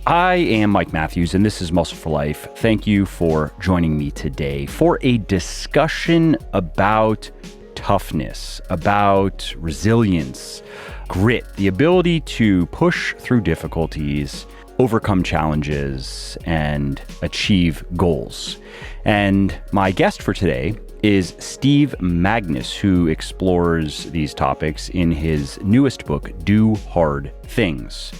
I am Mike Matthews, and this is Muscle for Life. Thank you for joining me today for a discussion about toughness, about resilience, grit, the ability to push through difficulties, overcome challenges, and achieve goals. And my guest for today is Steve Magness, who explores these topics in his newest book, Do Hard Things.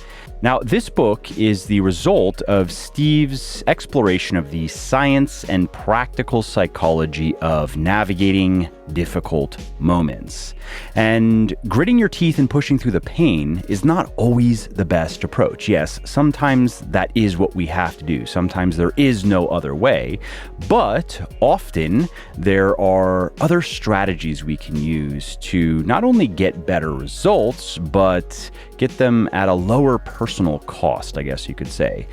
Now, this book is the result of Steve's exploration of the science and practical psychology of navigating difficult moments. And gritting your teeth and pushing through the pain is not always the best approach. Yes, sometimes that is what we have to do. Sometimes there is no other way, but often there are other strategies we can use to not only get better results, but get them at a lower personal cost, I guess you could say.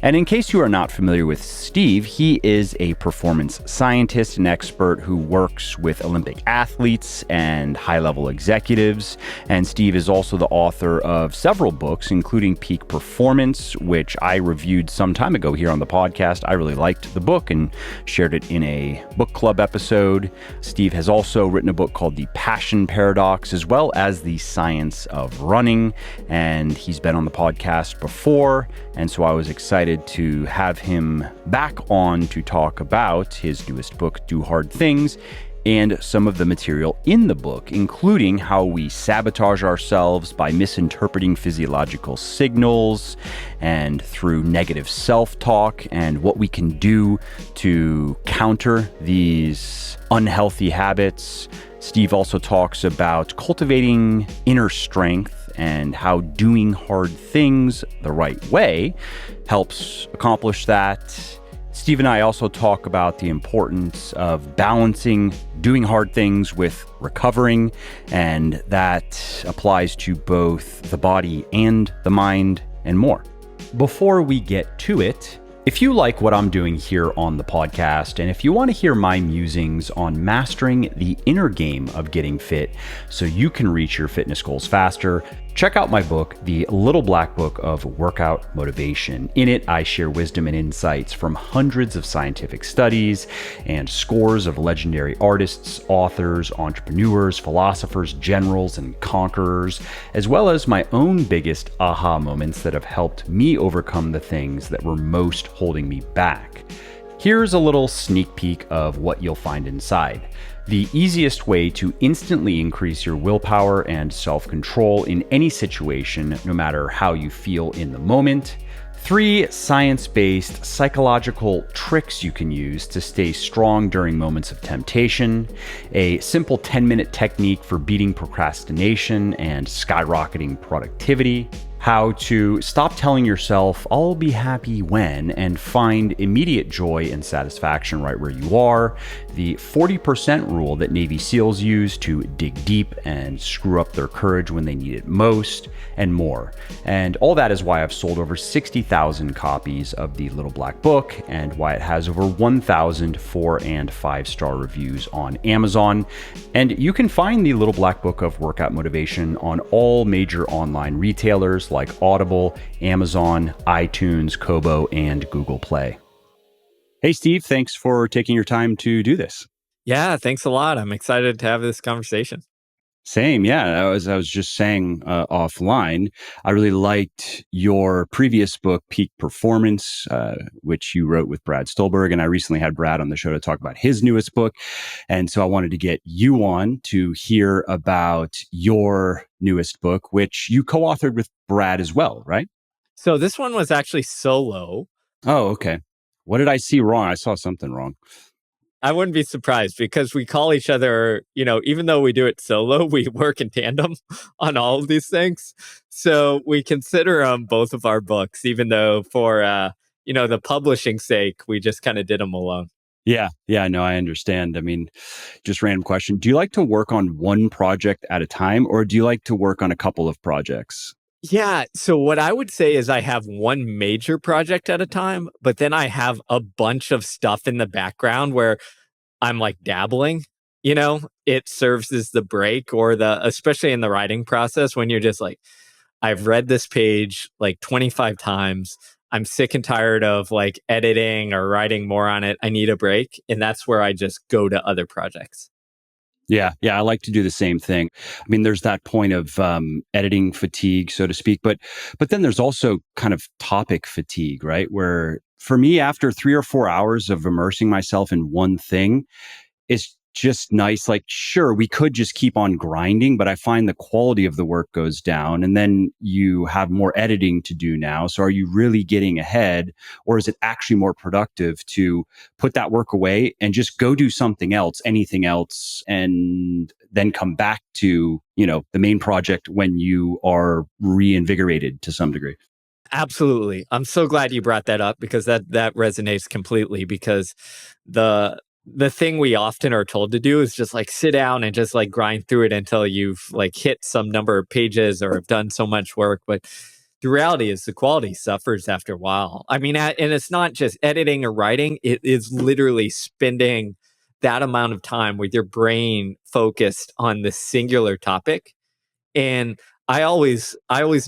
And in case you are not familiar with Steve, he is a performance scientist and expert who works with Olympic athletes and high-level executives. And Steve is also the author of several books, including Peak Performance, which I reviewed some time ago here on the podcast. I really liked the book and shared it in a book club episode. Steve has also written a book called The Passion Paradox, as well as The Science of Running. And he's been on the podcast before. And so I was excited to have him back on to talk about his newest book, Do Hard Things, and some of the material in the book, including how we sabotage ourselves by misinterpreting physiological signals and through negative self-talk, and what we can do to counter these unhealthy habits. Steve also talks about cultivating inner strength and how doing hard things the right way helps accomplish that. Steve and I also talk about the importance of balancing doing hard things with recovering, and that applies to both the body and the mind and more. Before we get to it, if you like what I'm doing here on the podcast, and if you want to hear my musings on mastering the inner game of getting fit so you can reach your fitness goals faster, check out my book, The Little Black Book of Workout Motivation. In it, I share wisdom and insights from hundreds of scientific studies and scores of legendary artists, authors, entrepreneurs, philosophers, generals, and conquerors, as well as my own biggest aha moments that have helped me overcome the things that were most holding me back. Here's a little sneak peek of what you'll find inside. The easiest way to instantly increase your willpower and self-control in any situation, no matter how you feel in the moment. 3 science-based psychological tricks you can use to stay strong during moments of temptation. A simple 10-minute technique for beating procrastination and skyrocketing productivity. How to stop telling yourself, I'll be happy when, and find immediate joy and satisfaction right where you are. The 40% rule that Navy SEALs use to dig deep and screw up their courage when they need it most, and more. And all that is why I've sold over 60,000 copies of The Little Black Book, and why it has over 1,000 4- and 5-star reviews on Amazon. And you can find The Little Black Book of Workout Motivation on all major online retailers like Audible, Amazon, iTunes, Kobo, and Google Play. Hey, Steve, thanks for taking your time to do this. Yeah, thanks a lot. I'm excited to have this conversation. Same, yeah. As I was just saying offline, I really liked your previous book, Peak Performance, which you wrote with Brad Stulberg. And I recently had Brad on the show to talk about his newest book. And so I wanted to get you on to hear about your newest book, which you co-authored with Brad as well, right? So this one was actually solo. Oh, okay. What did I see wrong? I saw something wrong. I wouldn't be surprised because we call each other, even though we do it solo, we work in tandem on all of these things. So we consider both of our books, even though for, the publishing sake, we just kind of did them alone. Yeah, no, I understand. I mean, just random question. Do you like to work on one project at a time, or do you like to work on a couple of projects? Yeah. So what I would say is I have one major project at a time, but then I have a bunch of stuff in the background where I'm like dabbling, it serves as the break or especially in the writing process when you're just like, I've read this page like 25 times. I'm sick and tired of like editing or writing more on it. I need a break. And that's where I just go to other projects. Yeah, yeah, I like to do the same thing. I mean, there's that point of editing fatigue, so to speak, but then there's also kind of topic fatigue, right? Where for me, after 3 or 4 hours of immersing myself in one thing, it's just nice. Like, sure, we could just keep on grinding, but I find the quality of the work goes down. And then you have more editing to do now. So are you really getting ahead? Or is it actually more productive to put that work away and just go do something else, anything else, and then come back to, the main project when you are reinvigorated to some degree? Absolutely. I'm so glad you brought that up because that resonates completely because the thing we often are told to do is just like sit down and just like grind through it until you've like hit some number of pages or have done so much work. But the reality is the quality suffers after a while. I mean, and it's not just editing or writing, it is literally spending that amount of time with your brain focused on the singular topic. And I always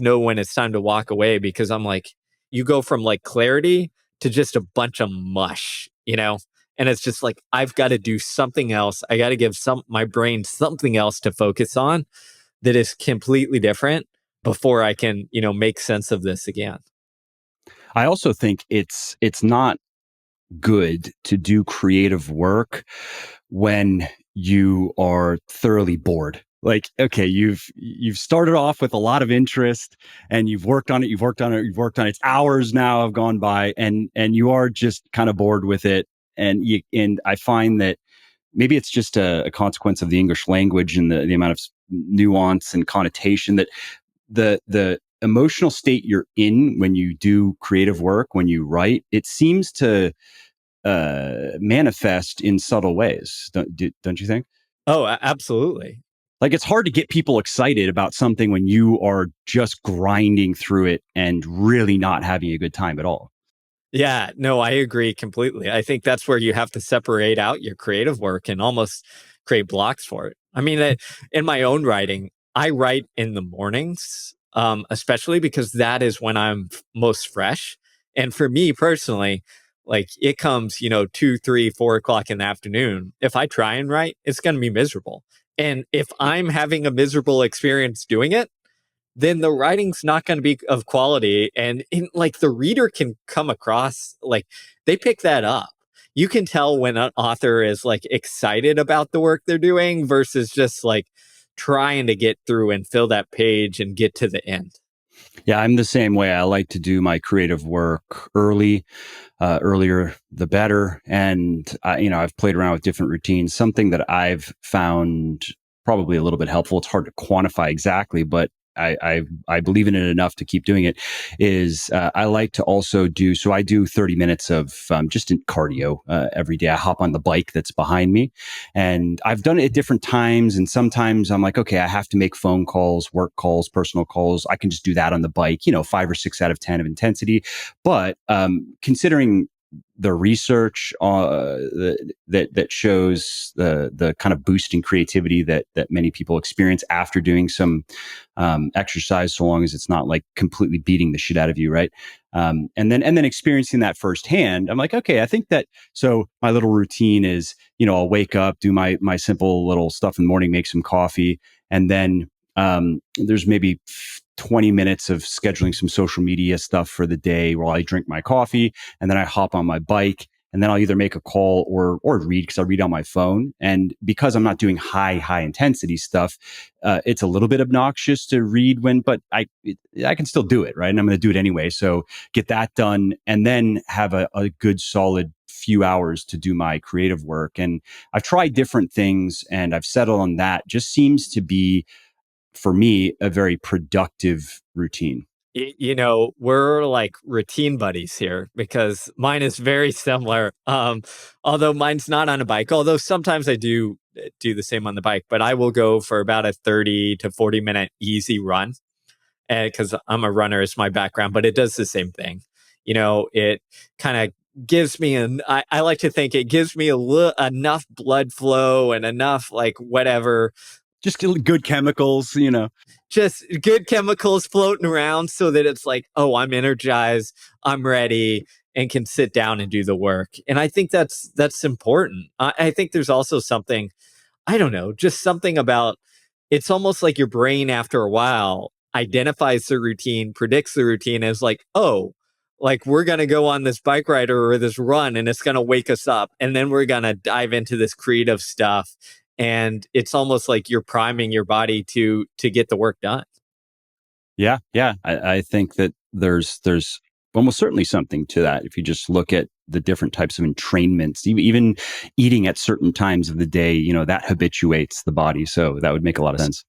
know when it's time to walk away because I'm like, you go from like clarity to just a bunch of mush, you know? And it's just like I've got to do something else. I got to give my brain something else to focus on that is completely different before I can, make sense of this again. I also think it's not good to do creative work when you are thoroughly bored. Like, okay, you've started off with a lot of interest and you've worked on it, you've worked on it, you've worked on it. It's hours now have gone by and you are just kind of bored with it. And I find that maybe it's just a consequence of the English language and the amount of nuance and connotation that the emotional state you're in when you do creative work, when you write, it seems to manifest in subtle ways. Don't you think? Oh, absolutely. Like it's hard to get people excited about something when you are just grinding through it and really not having a good time at all. Yeah, no, I agree completely. I think that's where you have to separate out your creative work and almost create blocks for it. I mean, in my own writing, I write in the mornings, especially because that is when I'm most fresh. And for me personally, like it comes, 2, 3, 4 o'clock in the afternoon. If I try and write, it's going to be miserable. And if I'm having a miserable experience doing it, then the writing's not going to be of quality. And like the reader can come across like they pick that up. You can tell when an author is like excited about the work they're doing versus just like trying to get through and fill that page and get to the end. Yeah, I'm the same way. I like to do my creative work early. Earlier the better. And I've played around with different routines. Something that I've found probably a little bit helpful. It's hard to quantify exactly, but I believe in it enough to keep doing it. Is I like to also do so. I do 30 minutes of just in cardio every day. I hop on the bike that's behind me, and I've done it at different times. And sometimes I'm like, okay, I have to make phone calls, work calls, personal calls. I can just do that on the bike. 5 or 6 out of 10 of intensity. But considering the research that shows the kind of boost in creativity that many people experience after doing some exercise, so long as it's not like completely beating the shit out of you, right? And then experiencing that firsthand, I'm like, okay, I think that. So my little routine is, I'll wake up, do my simple little stuff in the morning, make some coffee, and then there's maybe 20 minutes of scheduling some social media stuff for the day while I drink my coffee. And then I hop on my bike and then I'll either make a call or read because I read on my phone. And because I'm not doing high intensity stuff, it's a little bit obnoxious to read but I can still do it. Right. And I'm going to do it anyway. So get that done and then have a good solid few hours to do my creative work. And I've tried different things and I've settled on that. Just seems to be, for me, a very productive routine. We're like routine buddies here because mine is very similar. Although mine's not on a bike, although sometimes I do the same on the bike, but I will go for about a 30 to 40-minute easy run because I'm a runner is my background, but it does the same thing. It kind of gives me I like to think it gives me enough blood flow and enough like whatever Just good chemicals, you know. Just good chemicals floating around so that it's like, oh, I'm energized, I'm ready, and can sit down and do the work. And I think that's important. I think there's also something, I don't know, just something about, it's almost like your brain after a while identifies the routine, predicts the routine as like, oh, like we're going to go on this bike ride or this run and it's going to wake us up. And then we're going to dive into this creative stuff. And it's almost like you're priming your body to get the work done. Yeah, yeah. I think that there's almost certainly something to that. If you just look at the different types of entrainments, even eating at certain times of the day, you know, that habituates the body. So that would make a lot of sense.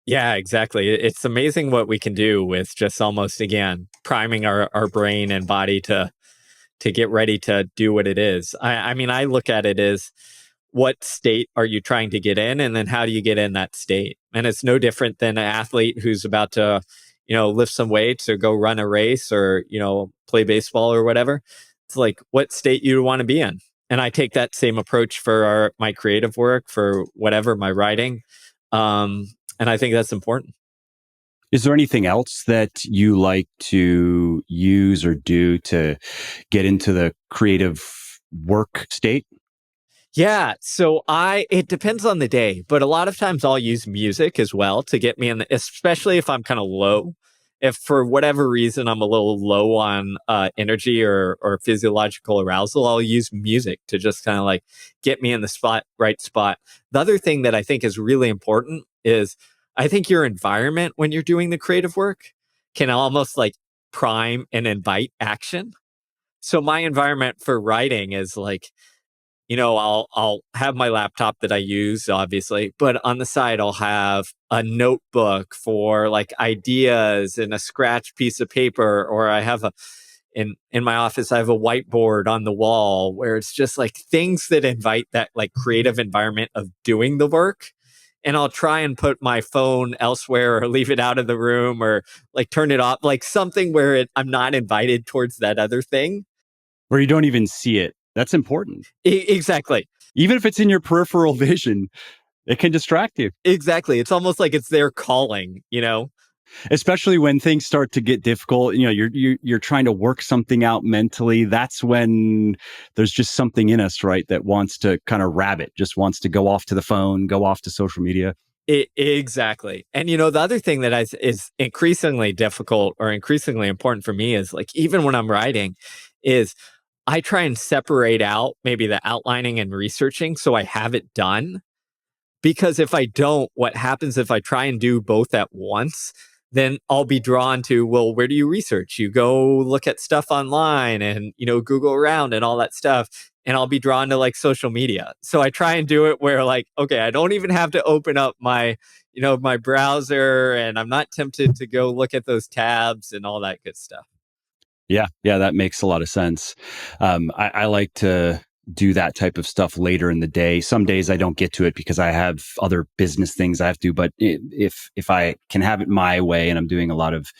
Yeah, exactly. It's amazing what we can do with just almost, again, priming our brain and body to get ready to do what it is. I mean, I look at it as, what state are you trying to get in? And then how do you get in that state? And it's no different than an athlete who's about to, lift some weights or go run a race or, play baseball or whatever. It's like, what state you want to be in. And I take that same approach for my creative work, for whatever, my writing. And I think that's important. Is there anything else that you like to use or do to get into the creative work state? Yeah, so it depends on the day, but a lot of times I'll use music as well to get me in especially if I'm kind of low. If for whatever reason I'm a little low on energy or physiological arousal, I'll use music to just kind of like get me in the right spot. The other thing that I think is really important is, I think your environment when you're doing the creative work can almost like prime and invite action. So my environment for writing is like, I'll have my laptop that I use, obviously, but on the side, I'll have a notebook for like ideas and a scratch piece of paper, or I have in my office, I have a whiteboard on the wall where it's just like things that invite that like creative environment of doing the work. And I'll try and put my phone elsewhere or leave it out of the room or like turn it off, like something where I'm not invited towards that other thing. Where you don't even see it. That's important. Exactly. Even if it's in your peripheral vision, it can distract you, Exactly. It's almost like it's their calling. especially when things start to get difficult. You know, you're trying to work something out mentally. That's when there's just something in us, right, that wants to kind of rabbit, just wants to go off to the phone, go off to social media. Exactly. And the other thing that is increasingly difficult or increasingly important for me is like, even when I'm writing, is I try and separate out maybe the outlining and researching so I have it done. Because if I don't, what happens if I try and do both at once? Then I'll be drawn to, well, where do you research? You go look at stuff online and, Google around and all that stuff. And I'll be drawn to like social media. So I try and do it where like, okay, I don't even have to open up my browser, and I'm not tempted to go look at those tabs and all that good stuff. Yeah, yeah, that makes a lot of sense. I like to do that type of stuff later in the day. Some days I don't get to it because I have other business things I have to do. But if I can have it my way, and I'm doing a lot of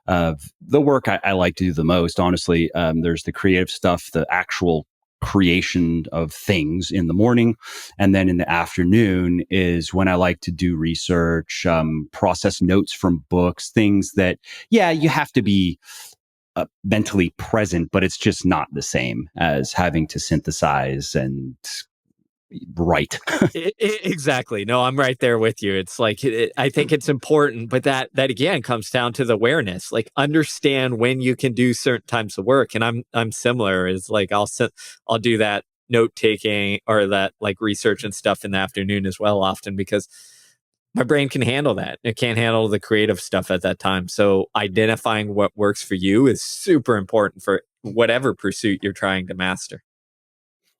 the work I like to do the most, honestly, there's the creative stuff, the actual creation of things in the morning, and then in the afternoon is when I like to do research, process notes from books, things that, yeah, you have to be mentally present, but it's just not the same as having to synthesize and write. Exactly. No, I'm right there with you. It's like, I think it's important, but that again comes down to the awareness. Like, understand when you can do certain types of work. And I'm similar. Is like I'll do that note taking or that like research and stuff in the afternoon as well, often because my brain can handle that. It can't handle the creative stuff at that time. So identifying what works for you is super important for whatever pursuit you're trying to master.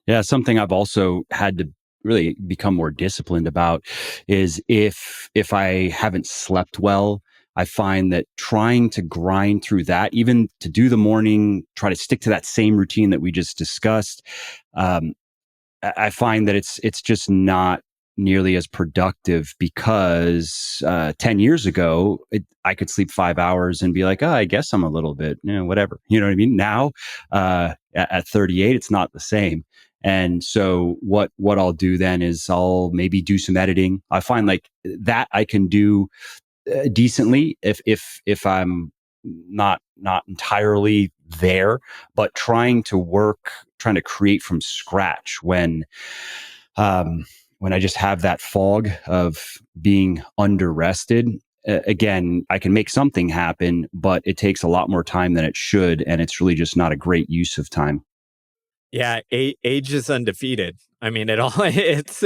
Yeah, something I've also had to really become more disciplined about is if I haven't slept well, I find that trying to grind through that, even to do the morning, try to stick to that same routine that we just discussed, um, I find that it's just not nearly as productive because 10 years ago, I could sleep 5 hours and be like, oh, I guess I'm a little bit, whatever. You know what I mean? Now, at 38, it's not the same. And so what I'll do then is I'll maybe do some editing. I find like that I can do decently if I'm not entirely there, but trying to create from scratch when I just have that fog of being under rested. Again, I can make something happen, but it takes a lot more time than it should, and it's really just not a great use of time. Yeah, age is undefeated. I mean, it all it's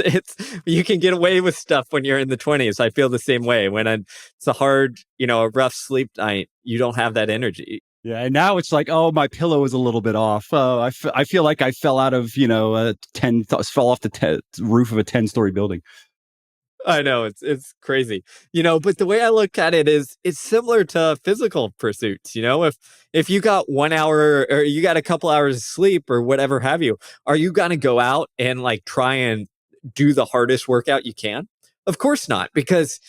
you can get away with stuff when you're in the 20s. I feel the same way. It's a hard, a rough sleep night, you don't have that energy. Yeah, and now it's like, oh, my pillow is a little bit off. I feel like I fell out of fell off the roof of a 10-story building. I know it's crazy. But the way I look at it is it's similar to physical pursuits. If you got 1 hour or you got a couple hours of sleep or whatever have you, are you going to go out and like try and do the hardest workout you can? Of course not, because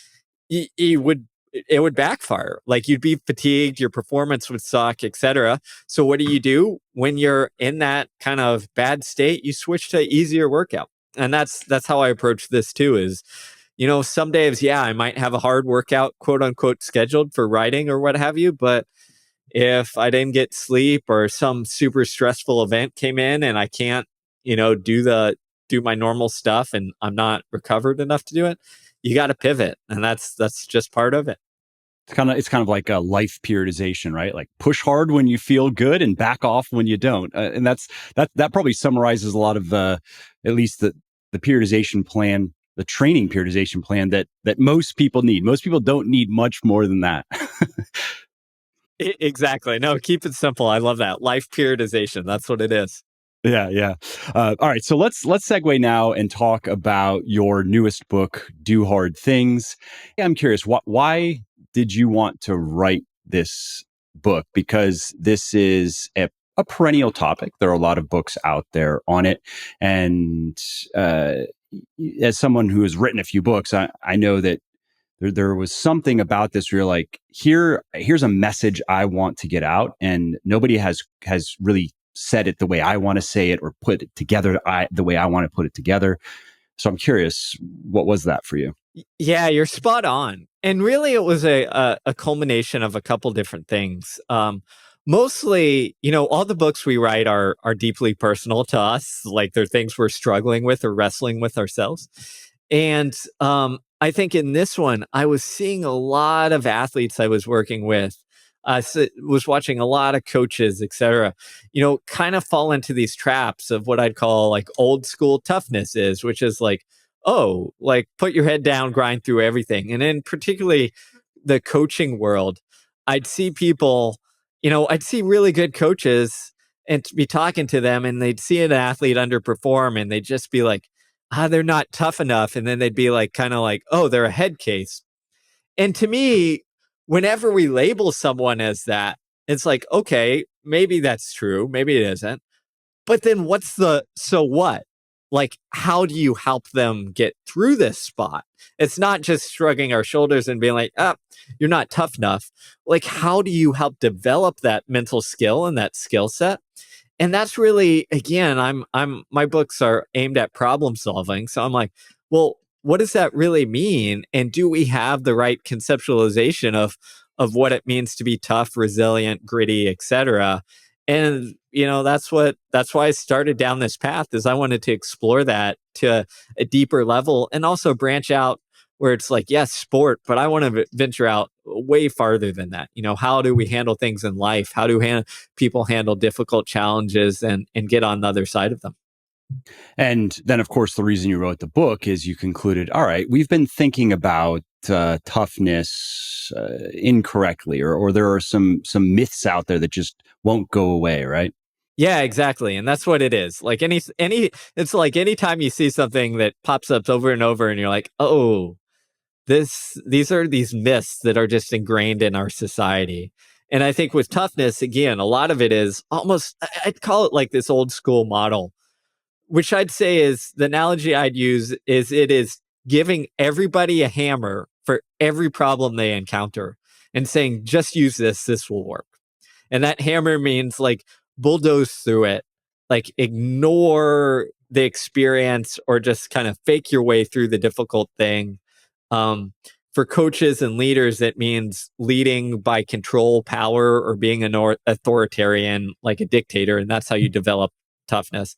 it would backfire. Like you'd be fatigued, your performance would suck, etc. So what do? When you're in that kind of bad state? You switch to easier workout. And that's how I approach this too is some days, yeah, I might have a hard workout, quote unquote, scheduled for writing or what have you. But if I didn't get sleep or some super stressful event came in and I can't, do my normal stuff and I'm not recovered enough to do it, you got to pivot. And that's just part of it. It's kind of like a life periodization, right? Like push hard when you feel good and back off when you don't. And that probably summarizes a lot of at least the periodization plan, the training periodization plan that most people need. Most people don't need much more than that. Exactly. No, keep it simple. I love that. Life periodization. That's what it is. Yeah, yeah. All right, so let's segue now and talk about your newest book, Do Hard Things. I'm curious, why did you want to write this book? Because this is a perennial topic. There are a lot of books out there on it, and as someone who has written a few books, I know that there was something about this where you're like, here's a message I want to get out, and nobody has really said it the way I want to say it or put it together the way I want to put it together. So I'm curious, what was that for you? Yeah, you're spot on. And really, it was a culmination of a couple different things. Mostly, all the books we write are deeply personal to us. Like they're things we're struggling with or wrestling with ourselves. And I think in this one, I was seeing a lot of athletes I was working with. Was watching a lot of coaches, etc. Kind of fall into these traps of what I'd call like old school toughness is, which is like, oh, like put your head down, grind through everything. And in particularly the coaching world, I'd see people, I'd see really good coaches and to be talking to them and they'd see an athlete underperform and they'd just be like, they're not tough enough. And then they'd be like, kind of like, oh, they're a head case. And to me, whenever we label someone as that, it's like, okay, maybe that's true. Maybe it isn't. But then what's the so what? Like, how do you help them get through this spot? It's not just shrugging our shoulders and being like, you're not tough enough. Like, how do you help develop that mental skill and that skill set? And that's really, again, my books are aimed at problem solving. So I'm like, well, what does that really mean? And do we have the right conceptualization of what it means to be tough, resilient, gritty, etc.? And that's why I started down this path is I wanted to explore that to a deeper level and also branch out where it's like, yes, sport, but I want to venture out way farther than that. How do we handle things in life? How do people handle difficult challenges and get on the other side of them? And then, of course, the reason you wrote the book is you concluded, all right, we've been thinking about toughness incorrectly, or there are some myths out there that just won't go away, right? Yeah, exactly. And that's what it is. Like it's like anytime you see something that pops up over and over and you're like, oh, these are these myths that are just ingrained in our society. And I think with toughness, again, a lot of it is almost, I'd call it like this old school model, which I'd say is the analogy I'd use is it is giving everybody a hammer for every problem they encounter and saying, just use this will work. And that hammer means like bulldoze through it, like ignore the experience or just kind of fake your way through the difficult thing. Um, for coaches and leaders, it means leading by control, power, or being an authoritarian, like a dictator. And that's how you develop toughness.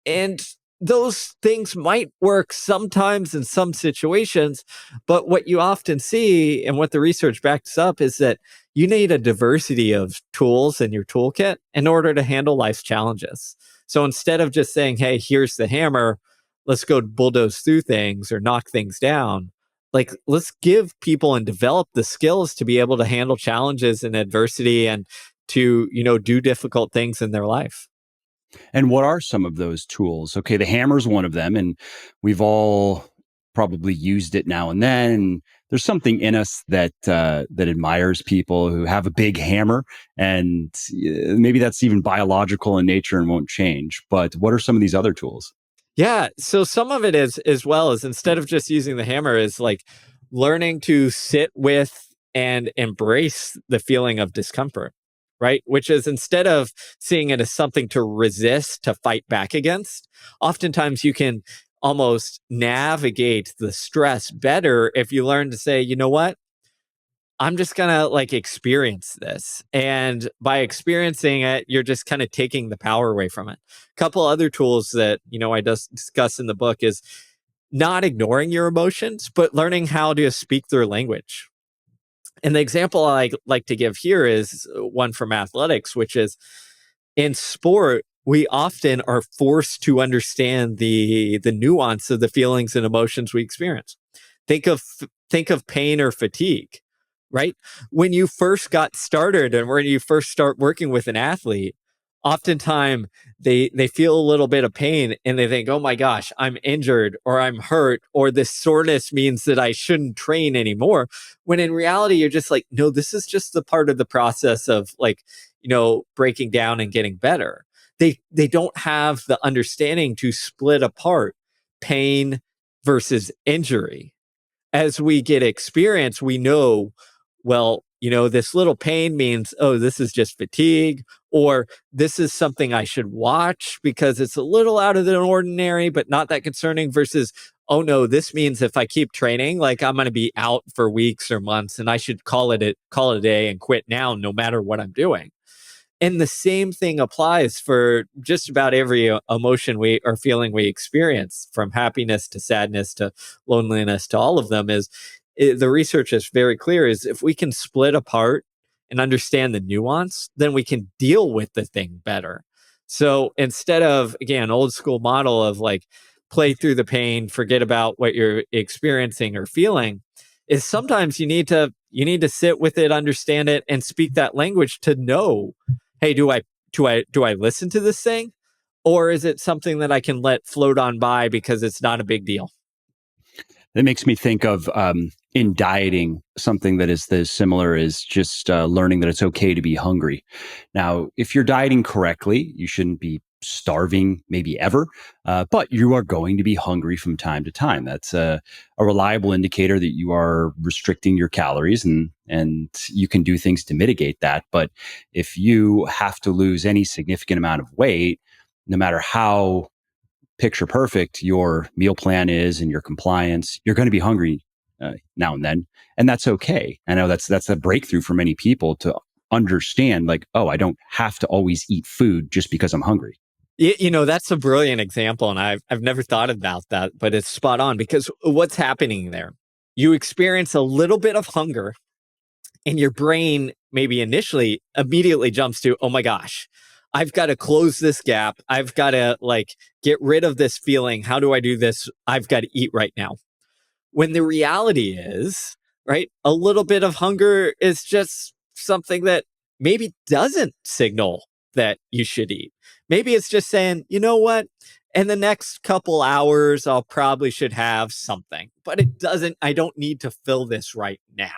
And those things might work sometimes in some situations, but what you often see and what the research backs up is that you need a diversity of tools in your toolkit in order to handle life's challenges. So instead of just saying, hey, here's the hammer, let's go bulldoze through things or knock things down, like let's give people and develop the skills to be able to handle challenges and adversity and to, do difficult things in their life. And what are some of those tools? Okay, the hammer's one of them, and we've all probably used it now and then. There's something in us that admires people who have a big hammer, and maybe that's even biological in nature and won't change. But what are some of these other tools? Yeah. So some of it is as well as instead of just using the hammer is like learning to sit with and embrace the feeling of discomfort, right? Which is instead of seeing it as something to resist, to fight back against, oftentimes you can almost navigate the stress better if you learn to say, you know what? I'm just gonna like experience this. And by experiencing it, you're just kind of taking the power away from it. A couple other tools that, I discuss in the book is not ignoring your emotions, but learning how to speak their language. And the example I like to give here is one from athletics, which is in sport, we often are forced to understand the nuance of the feelings and emotions we experience. Think of pain or fatigue, right? When you first got started and when you first start working with an athlete, oftentimes they feel a little bit of pain and they think, oh my gosh, I'm injured or I'm hurt or this soreness means that I shouldn't train anymore. When in reality, you're just like, no, this is just the part of the process of like, breaking down and getting better. They don't have the understanding to split apart pain versus injury. As we get experience, we know, well, this little pain means, oh, this is just fatigue, or this is something I should watch because it's a little out of the ordinary, but not that concerning, versus, oh no, this means if I keep training, like I'm going to be out for weeks or months and I should call it a day and quit now, no matter what I'm doing. And the same thing applies for just about every emotion we or feeling we experience, from happiness to sadness to loneliness to all of them. The research is very clear: is if we can split apart and understand the nuance, then we can deal with the thing better. So instead of, again, old school model of like play through the pain, forget about what you're experiencing or feeling, is sometimes you need to sit with it, understand it, and speak that language to know, hey, do I listen to this thing, or is it something that I can let float on by because it's not a big deal? That makes me think of in dieting, something that is this similar is just learning that it's okay to be hungry. Now, if you're dieting correctly, you shouldn't be starving maybe ever, but you are going to be hungry from time to time. That's a reliable indicator that you are restricting your calories, and you can do things to mitigate that. But if you have to lose any significant amount of weight, no matter how picture perfect your meal plan is and your compliance, you're going to be hungry now and then, and that's okay. I know that's a breakthrough for many people to understand, like, oh, I don't have to always eat food just because I'm hungry. That's a brilliant example, and I've never thought about that, but it's spot on because what's happening there? You experience a little bit of hunger, and your brain maybe initially immediately jumps to, oh my gosh, I've got to close this gap. I've got to like get rid of this feeling. How do I do this? I've got to eat right now. When the reality is, right, a little bit of hunger is just something that maybe doesn't signal that you should eat. Maybe it's just saying, you know what? In the next couple hours, I'll probably should have something, but I don't need to fill this right now.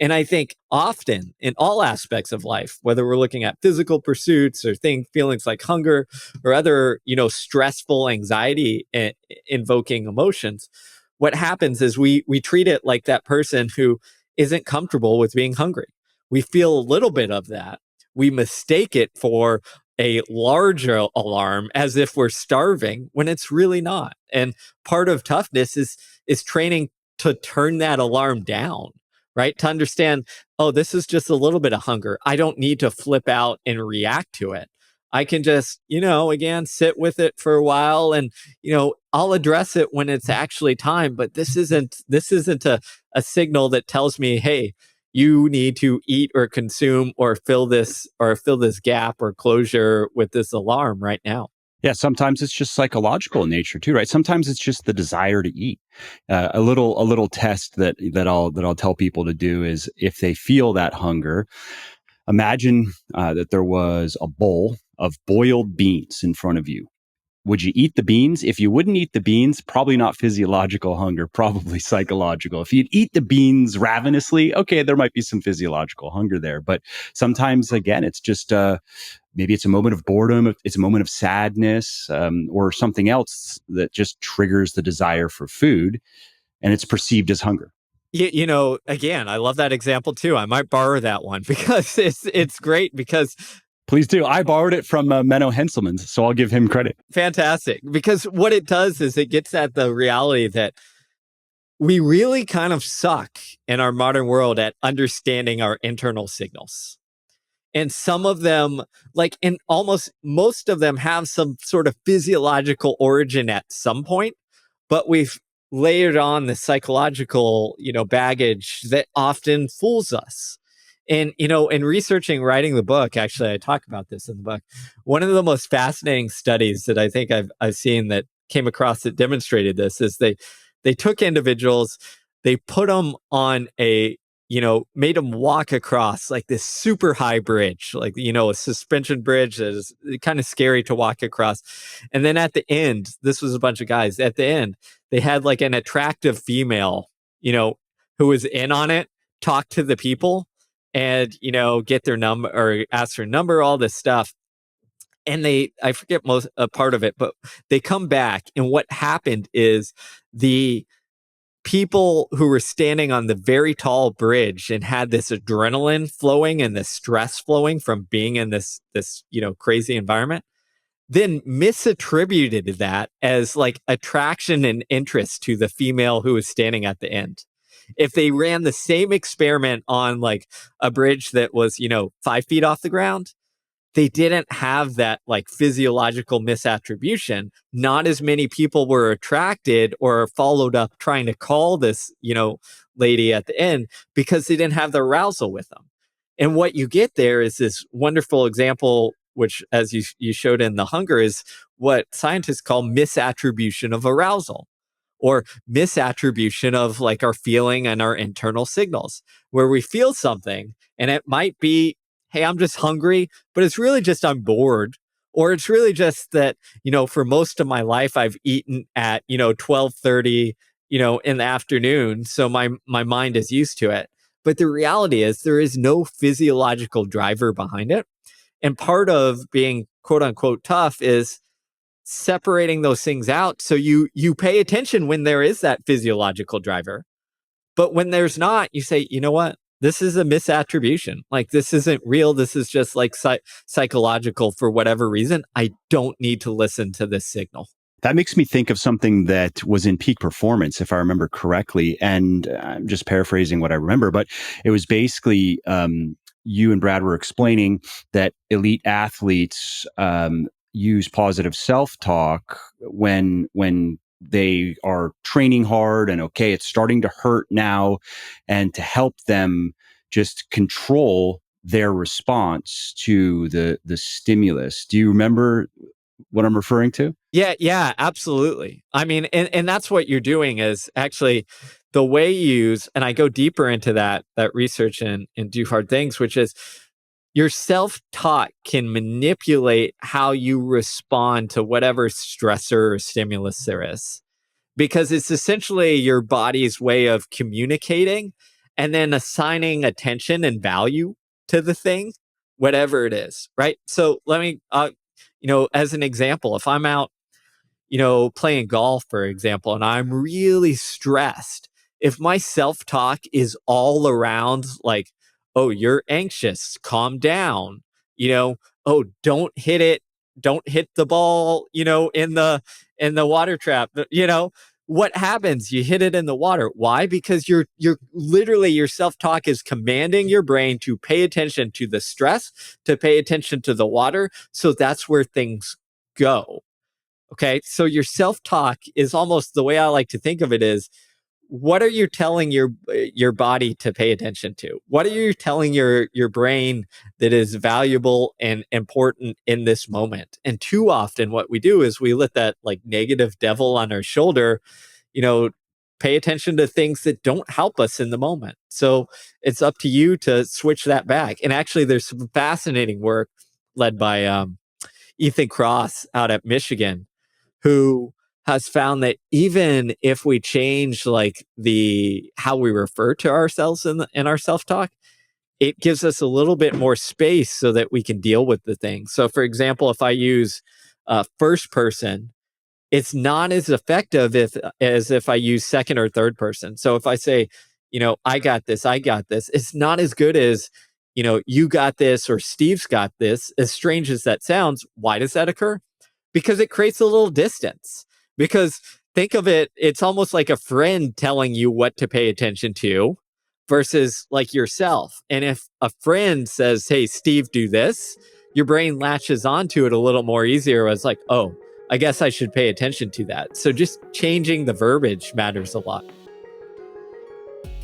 And I think often in all aspects of life, whether we're looking at physical pursuits or feelings like hunger or other, stressful anxiety invoking emotions, what happens is we treat it like that person who isn't comfortable with being hungry. We feel a little bit of that. We mistake it for a larger alarm as if we're starving when it's really not. And part of toughness is training to turn that alarm down, right? To understand, oh, this is just a little bit of hunger. I don't need to flip out and react to it. I can just, again, sit with it for a while and, I'll address it when it's actually time. But this isn't a signal that tells me, hey, you need to eat or consume or fill this gap or closure with this alarm right now. Yeah, sometimes it's just psychological in nature too, right? Sometimes it's just the desire to eat. A little test that I'll tell people to do is if they feel that hunger, imagine that there was a bowl of boiled beans in front of you. Would you eat the beans? If you wouldn't eat the beans, probably not physiological hunger, probably psychological. If you'd eat the beans ravenously, okay, there might be some physiological hunger there. But sometimes, again, it's just maybe it's a moment of boredom, it's a moment of sadness, or something else that just triggers the desire for food, and it's perceived as hunger. Again, I love that example too. I might borrow that one because it's great because Please do. I borrowed it from Menno Henselmans, so I'll give him credit. fantastic. Because what it does is it gets at the reality that we really kind of suck in our modern world at understanding our internal signals. And some of them, and almost most of them have some sort of physiological origin at some point, but we've layered on the psychological, baggage that often fools us. And, in researching, writing the book, actually, I talk about this in the book. One of the most fascinating studies that I think I've seen that came across that demonstrated this is they took individuals, they put them on made them walk across like this super high bridge, like, a suspension bridge that is kind of scary to walk across. And then at the end, this was a bunch of guys. At the end, they had like an attractive female, who was in on it, talk to the people and, get their number or ask their number, all this stuff. And I forget most a part of it, but they come back. And what happened is the people who were standing on the very tall bridge and had this adrenaline flowing and this stress flowing from being in this crazy environment then misattributed that as like attraction and interest to the female who was standing at the end. If they ran the same experiment on like a bridge that was 5 feet off the ground, they didn't have that like physiological misattribution. Not as many people were attracted or followed up trying to call this, lady at the end because they didn't have the arousal with them. And what you get there is this wonderful example, which, as you showed in the hunger, is what scientists call misattribution of arousal or misattribution of like our feeling and our internal signals, where we feel something and it might be, hey, I'm just hungry, but it's really just I'm bored. Or it's really just that, for most of my life, I've eaten at, 12:30, in the afternoon. So my mind is used to it. But the reality is there is no physiological driver behind it. And part of being quote unquote tough is separating those things out. So you pay attention when there is that physiological driver. But when there's not, you say, you know what? This is a misattribution. Like, this isn't real. This is just like psychological for whatever reason. I don't need to listen to this signal. That makes me think of something that was in Peak Performance, if I remember correctly. And I'm just paraphrasing what I remember, but it was basically you and Brad were explaining that elite athletes use positive self-talk when they are training hard and okay, it's starting to hurt now, and to help them just control their response to the stimulus. Do you remember what I'm referring to? Yeah, absolutely. I mean, and that's what you're doing is actually the way you use, and I go deeper into that research and do hard things, which is your self-talk can manipulate how you respond to whatever stressor or stimulus there is. Because it's essentially your body's way of communicating and then assigning attention and value to the thing, whatever it is, right? So let me, as an example, if I'm out playing golf, for example, and I'm really stressed, if my self talk is all around like, oh, you're anxious, calm down, you know, oh, don't hit it, don't hit the ball, in the water trap. What happens? You hit it in the water. Why? Because you're literally, your self-talk is commanding your brain to pay attention to the stress, to pay attention to the water. So that's where things go. Okay. So your self-talk is almost, the way I like to think of it is, what are you telling your body to pay attention to? What are you telling your brain that is valuable and important in this moment? And too often what we do is we let that like negative devil on our shoulder, you know, pay attention to things that don't help us in the moment. So it's up to you to switch that back. And actually there's some fascinating work led by Ethan Cross out at Michigan, who has found that even if we change like the how we refer to ourselves in our self-talk, it gives us a little bit more space so that we can deal with the thing. So for example, if I use first person, it's not as effective as if I use second or third person. So if I say, I got this, it's not as good as, you got this or Steve's got this. As strange as that sounds, why does that occur? Because it creates a little distance. Because think of it, it's almost like a friend telling you what to pay attention to versus like yourself. And if a friend says, hey, Steve, do this, your brain latches onto it a little more easier. It's like, oh, I guess I should pay attention to that. So just changing the verbiage matters a lot.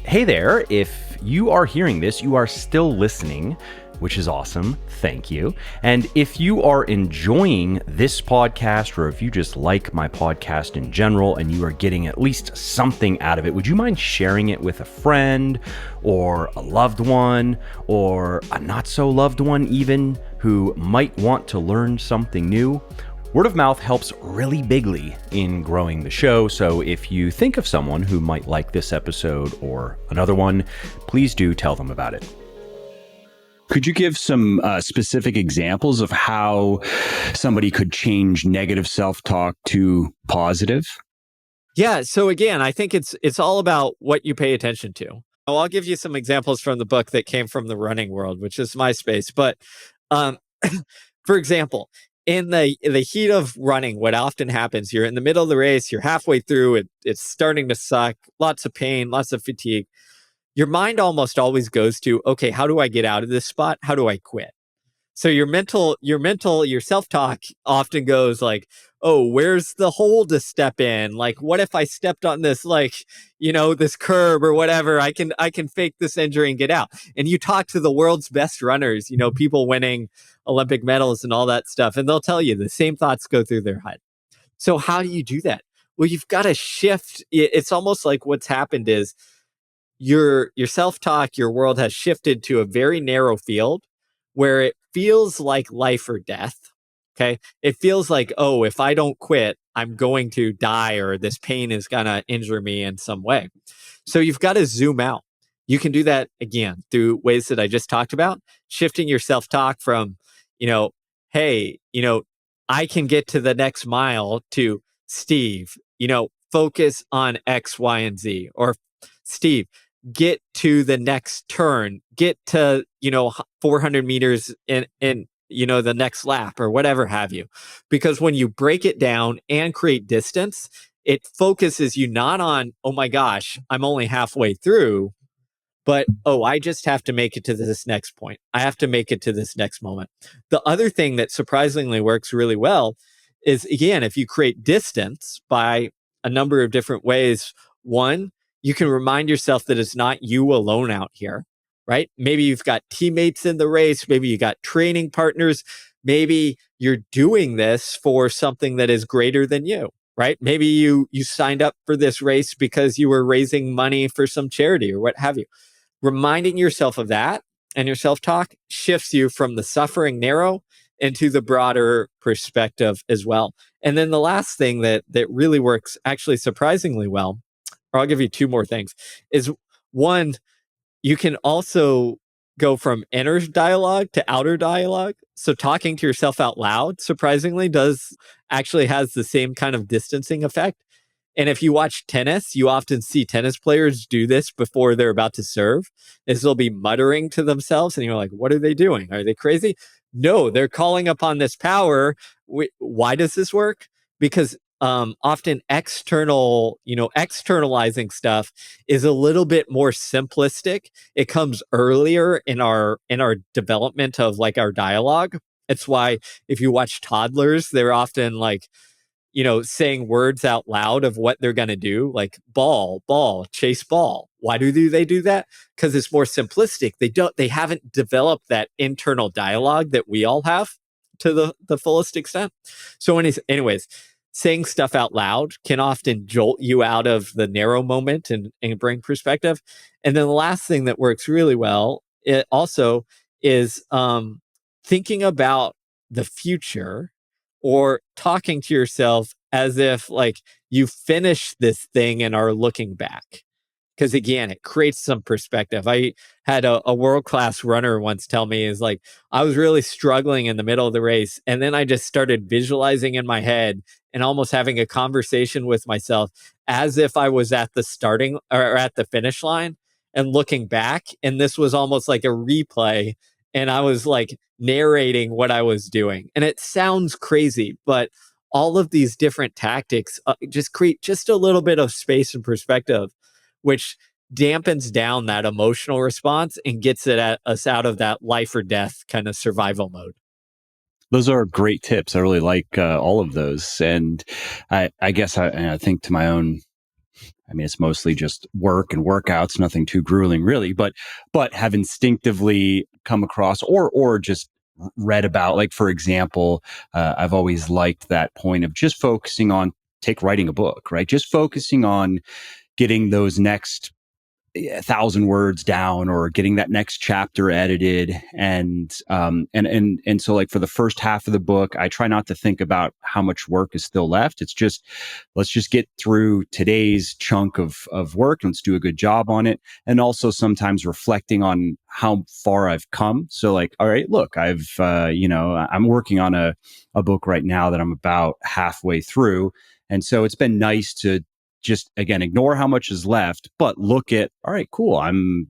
Hey there, if you are hearing this, you are still listening, which is awesome. Thank you. And if you are enjoying this podcast, or if you just like my podcast in general and you are getting at least something out of it, would you mind sharing it with a friend or a loved one or a not so loved one even, who might want to learn something new? Word of mouth helps really bigly in growing the show, so if you think of someone who might like this episode or another one, please do tell them about it. Could you give some specific examples of how somebody could change negative self-talk to positive? Yeah. So again, I think it's all about what you pay attention to. I'll give you some examples from the book that came from the running world, which is my space. But for example, in the heat of running, what often happens, you're in the middle of the race, you're halfway through, it's starting to suck, lots of pain, lots of fatigue. Your mind almost always goes to, okay, how do I get out of this spot? How do I quit? So your self-talk often goes like, oh, where's the hole to step in? Like, what if I stepped on this, like, this curb or whatever? I can fake this injury and get out. And you talk to the world's best runners, people winning Olympic medals and all that stuff, and they'll tell you the same thoughts go through their head. So how do you do that? Well, you've got to shift. It's almost like what's happened is your self-talk, your world has shifted to a very narrow field where it feels like life or death. Okay. It feels like, oh, if I don't quit, I'm going to die, or this pain is going to injure me in some way. So you've got to zoom out. You can do that again through ways that I just talked about, shifting your self-talk from, hey, I can get to the next mile, to Steve, focus on X, Y, and Z, or Steve, get to the next turn, get to, 400 meters in, the next lap, or whatever have you. Because when you break it down and create distance, it focuses you not on, oh my gosh, I'm only halfway through, but, oh, I just have to make it to this next point. I have to make it to this next moment. The other thing that surprisingly works really well is, again, if you create distance by a number of different ways. One, you can remind yourself that it's not you alone out here, right? Maybe you've got teammates in the race. Maybe you got training partners. Maybe you're doing this for something that is greater than you, right? Maybe you signed up for this race because you were raising money for some charity or what have you. Reminding yourself of that and your self-talk shifts you from the suffering narrow into the broader perspective as well. And then the last thing that really works actually surprisingly well, or I'll give you two more things, is one, you can also go from inner dialogue to outer dialogue. So talking to yourself out loud, surprisingly, actually has the same kind of distancing effect. And if you watch tennis, you often see tennis players do this before they're about to serve, is they'll be muttering to themselves and you're like, what are they doing? Are they crazy? no, they're calling upon this power. Why does this work? Because often externalizing stuff is a little bit more simplistic. It comes earlier in our development of like our dialogue. It's why if you watch toddlers, they're often like, saying words out loud of what they're going to do, like ball, ball, chase ball. Why do they do that? Because it's more simplistic. They haven't developed that internal dialogue that we all have to the fullest extent. So, anyways, saying stuff out loud can often jolt you out of the narrow moment and bring perspective. And then the last thing that works really well, it also is thinking about the future or talking to yourself as if like you finished this thing and are looking back. Because again, it creates some perspective. I had a world class runner once tell me is like, I was really struggling in the middle of the race. And then I just started visualizing in my head and almost having a conversation with myself as if I was at the starting or at the finish line and looking back. And this was almost like a replay. And I was like narrating what I was doing. And it sounds crazy, but all of these different tactics just create just a little bit of space and perspective, which dampens down that emotional response and gets it at us out of that life or death kind of survival mode. Those are great tips. I really like all of those. And I guess I think to my own, I mean, it's mostly just work and workouts, nothing too grueling really, but have instinctively come across or just read about, like, for example, I've always liked that point of just focusing on, take writing a book, right? Just focusing on getting those next 1,000 words down or getting that next chapter edited. And so, like, for the first half of the book, I try not to think about how much work is still left. It's just, let's just get through today's chunk of work and let's do a good job on it. And also sometimes reflecting on how far I've come. So, like, all right, look, I'm working on a book right now that I'm about halfway through. And so it's been nice to just, again, ignore how much is left, but look at, all right, cool. I'm,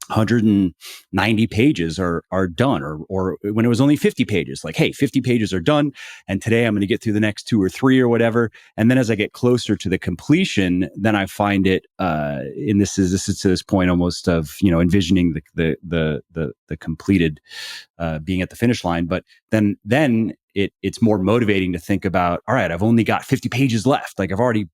190 pages are done, or when it was only 50 pages, like, hey, 50 pages are done. And today I'm going to get through the next 2 or 3 or whatever. And then as I get closer to the completion, then I find it, and this is to this point almost of, envisioning the completed, being at the finish line. But then it's more motivating to think about, all right, I've only got 50 pages left. Like, I've already,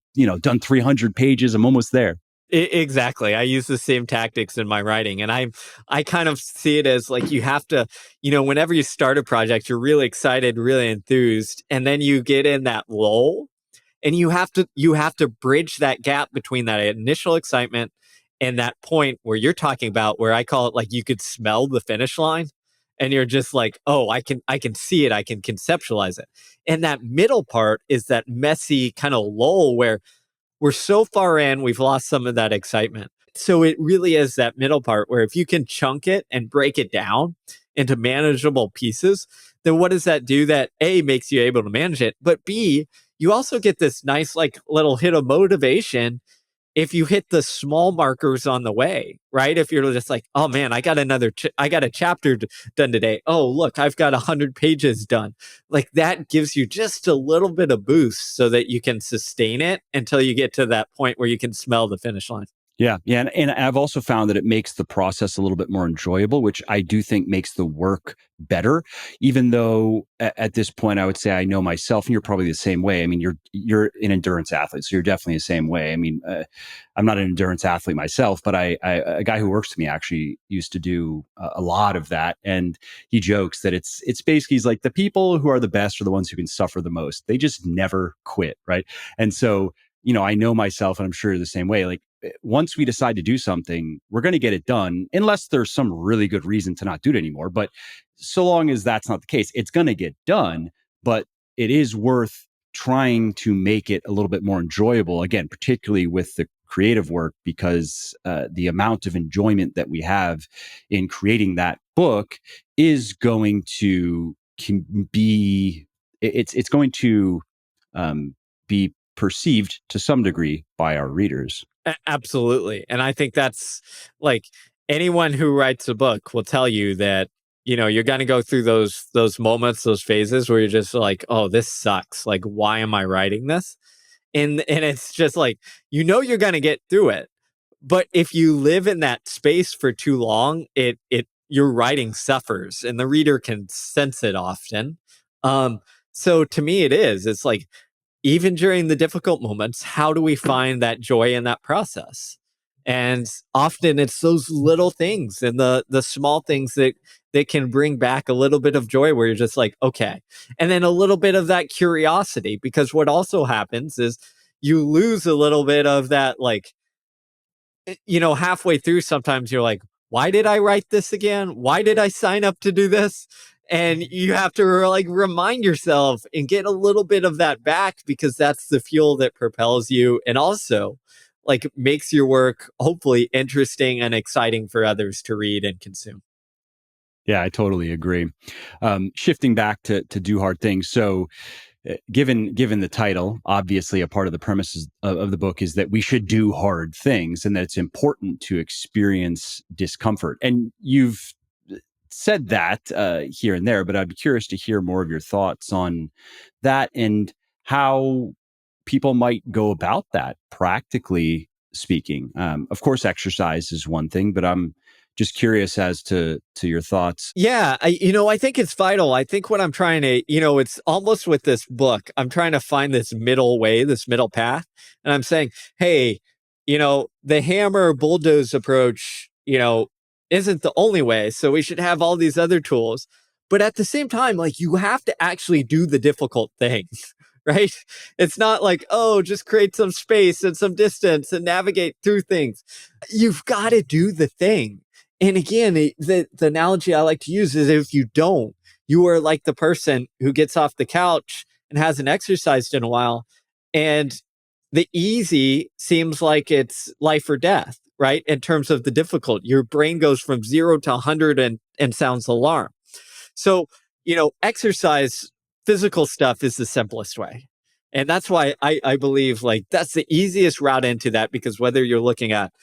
done 300 pages. I'm almost there. Exactly. I use the same tactics in my writing. And I kind of see it as like you have to, whenever you start a project, you're really excited, really enthused, and then you get in that lull and you have to bridge that gap between that initial excitement and that point where you're talking about, where I call it like you could smell the finish line and you're just like, oh, I can see it, I can conceptualize it. And that middle part is that messy kind of lull where we're so far in, we've lost some of that excitement. So it really is that middle part where if you can chunk it and break it down into manageable pieces, then what does that do? That A, makes you able to manage it, but B, you also get this nice like little hit of motivation if you hit the small markers on the way, right? If you're just like, oh man, I got a chapter done today. Oh, look, I've got 100 pages done. Like, that gives you just a little bit of boost so that you can sustain it until you get to that point where you can smell the finish line. Yeah. Yeah. And I've also found that it makes the process a little bit more enjoyable, which I do think makes the work better. Even though at this point, I would say I know myself, and you're probably the same way. I mean, you're an endurance athlete, so you're definitely the same way. I mean, I'm not an endurance athlete myself, but a guy who works with me actually used to do a lot of that, and he jokes that it's basically, he's like, the people who are the best are the ones who can suffer the most. They just never quit, right? And so, I know myself, and I'm sure you're the same way. Like, once we decide to do something, we're going to get it done, unless there's some really good reason to not do it anymore. But so long as that's not the case, it's going to get done. But it is worth trying to make it a little bit more enjoyable, again, particularly with the creative work, because the amount of enjoyment that we have in creating that book is going to it's going to be perceived to some degree by our readers. Absolutely. And I think that's like anyone who writes a book will tell you that you're going to go through those moments, those phases where you're just like, oh, this sucks. Like, why am I writing this? And it's just like, you're going to get through it. But if you live in that space for too long, it your writing suffers and the reader can sense it often. Um, so to me, it's like, even during the difficult moments, how do we find that joy in that process? And often it's those little things and the small things that can bring back a little bit of joy where you're just like, okay. And then a little bit of that curiosity, because what also happens is you lose a little bit of that, like, halfway through, sometimes you're like, why did I write this again? Why did I sign up to do this? And you have to like remind yourself and get a little bit of that back, because that's the fuel that propels you and also like makes your work hopefully interesting and exciting for others to read and consume. Yeah, I totally agree. Shifting back to do hard things. So, given the title, obviously a part of the premises of the book is that we should do hard things and that it's important to experience discomfort. And you've said that here and there, but I'd be curious to hear more of your thoughts on that and how people might go about that practically speaking. Of course, exercise is one thing, but I'm just curious as to your thoughts. Yeah, I think it's vital. I think what I'm trying to, it's almost with this book, I'm trying to find this middle way, this middle path. And I'm saying, hey, the hammer bulldoze approach, isn't the only way. So we should have all these other tools. But at the same time, like, you have to actually do the difficult things, right? It's not like, oh, just create some space and some distance and navigate through things. You've got to do the thing. And again, the analogy I like to use is, if you don't, you are like the person who gets off the couch and hasn't exercised in a while. And the easy seems like it's life or death, right? In terms of the difficult, your brain goes from 0 to 100 and sounds alarm. So, exercise, physical stuff is the simplest way. And that's why I believe like that's the easiest route into that, because whether you're looking at,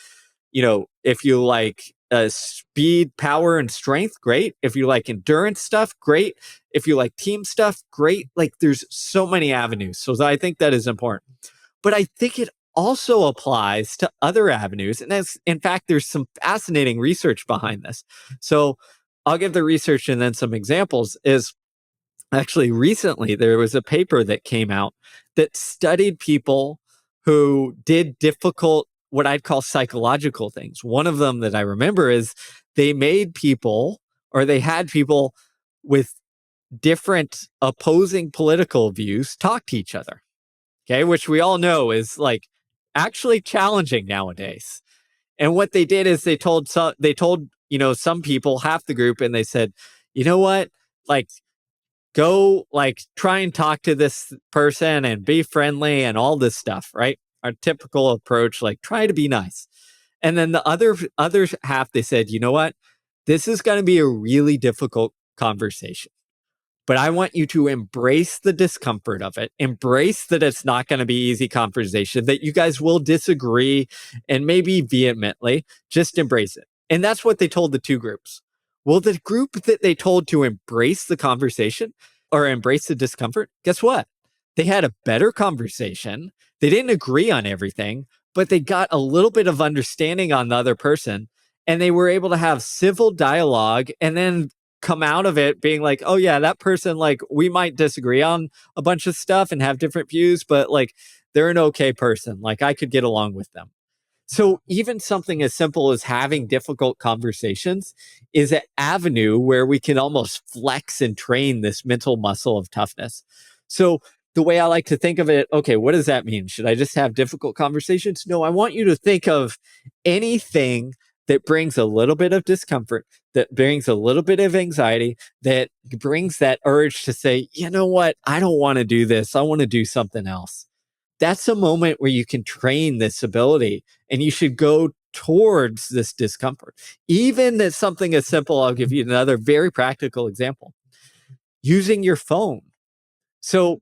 if you like speed, power, and strength, great. If you like endurance stuff, great. If you like team stuff, great. Like, there's so many avenues. So I think that is important. But I think it also applies to other avenues. And in fact, there's some fascinating research behind this. So I'll give the research and then some examples. Is actually, recently there was a paper that came out that studied people who did difficult, what I'd call psychological things. One of them that I remember is they made people, or they had people with different opposing political views talk to each other. Okay, which we all know is like actually challenging nowadays. And what they did is they told some people, half the group, and they said, you know what, like, go, like, try and talk to this person and be friendly and all this stuff, right? Our typical approach, like, try to be nice. And then the other half, they said, you know what, this is going to be a really difficult conversation, but I want you to embrace the discomfort of it. Embrace that it's not going to be easy conversation, that you guys will disagree and maybe vehemently. Just embrace it. And that's what they told the two groups. Well, the group that they told to embrace the conversation or embrace the discomfort, guess what? They had a better conversation. They didn't agree on everything, but they got a little bit of understanding on the other person, and they were able to have civil dialogue and then come out of it being like, oh yeah, that person, like, we might disagree on a bunch of stuff and have different views, but like, they're an okay person. Like, I could get along with them. So even something as simple as having difficult conversations is an avenue where we can almost flex and train this mental muscle of toughness. So the way I like to think of it, okay, what does that mean? Should I just have difficult conversations? No, I want you to think of anything that brings a little bit of discomfort, that brings a little bit of anxiety, that brings that urge to say, you know what, I don't want to do this. I want to do something else. That's a moment where you can train this ability, and you should go towards this discomfort. Even as something as simple, I'll give you another very practical example, using your phone. So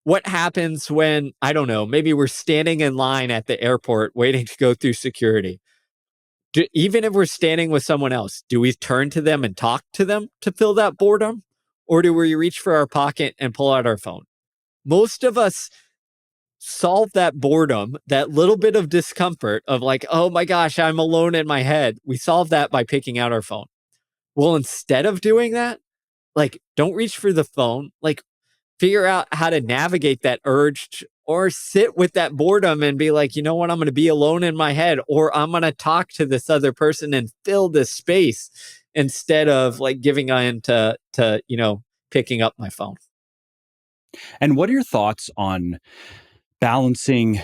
what happens when, I don't know, maybe we're standing in line at the airport waiting to go through security? Even if we're standing with someone else, do we turn to them and talk to them to fill that boredom? Or do we reach for our pocket and pull out our phone? Most of us solve that boredom, that little bit of discomfort of like, oh my gosh, I'm alone in my head. We solve that by picking out our phone. Well, instead of doing that, like, don't reach for the phone. Like, figure out how to navigate that urge or sit with that boredom and be like, you know what, I'm going to be alone in my head, or I'm going to talk to this other person and fill this space instead of like giving in to picking up my phone. And what are your thoughts on balancing